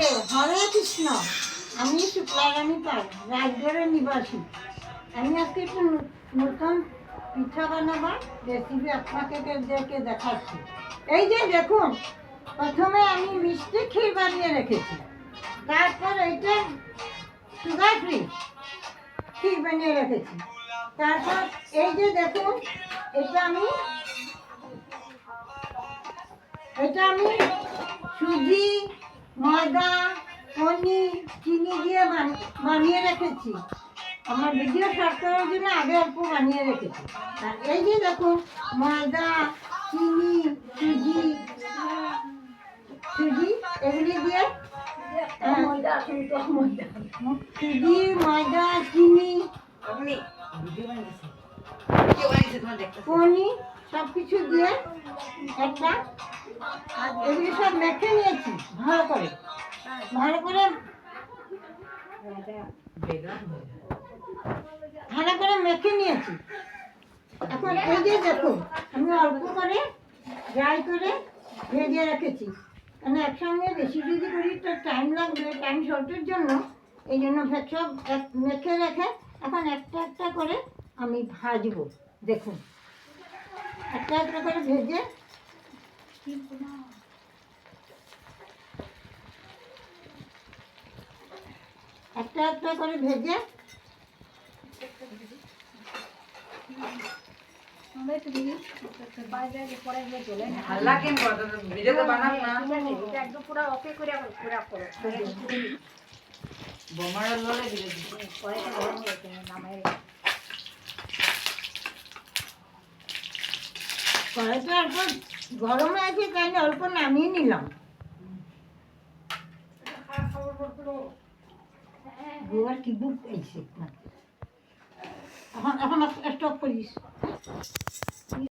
নমস্তে, হরে কৃষ্ণ। আমি শুক্লারানী পাল, রাজগড়ের নিবাসী। আমি আজকে একটু নতুন পিঠা বানাবার রেসিপি আপনাদেরকে দেখাচ্ছি। এই যে দেখুন, প্রথমে আমি মিষ্টি ক্ষীর বানিয়ে রেখেছি, তারপর এইটা সুগার ফ্রি ক্ষীর বানিয়ে রেখেছি। তারপর এই যে দেখুন, এটা আমি সুজি, ময়দা, পনির, চিনি দিয়ে বানিয়ে রেখেছি। আমার ভিডিও শর্ট করার জন্য আগে অল্প বানিয়ে রেখেছি। আর এই যে দেখুন, ময়দা, চিনি, সুজি এগুলি দিয়ে সুজি, ময়দা, চিনি, পনির সব কিছু দিয়ে একটা এগুলি সব মেখে নিয়েছি ভালো করে মেখে নিয়েছি। এখন এই যে দেখুন, আমি অল্প করে ড্রাই করে ভেজে রেখেছি, মানে একসঙ্গে বেশি যদি করি তো টাইম লাগবে, টাইম শর্টের জন্য এই জন্য সব মেখে রেখে এখন একটা একটা করে আমি ভাজবো। দেখুন, একটা একটা করে ভেজে একটা একটা করে ভেজে কড়াইটা অল্প গরম আছে, তাই অল্প নামিয়ে নিলাম। গোয়ার কি বুক এইছে এখন এখন স্টপ করিস।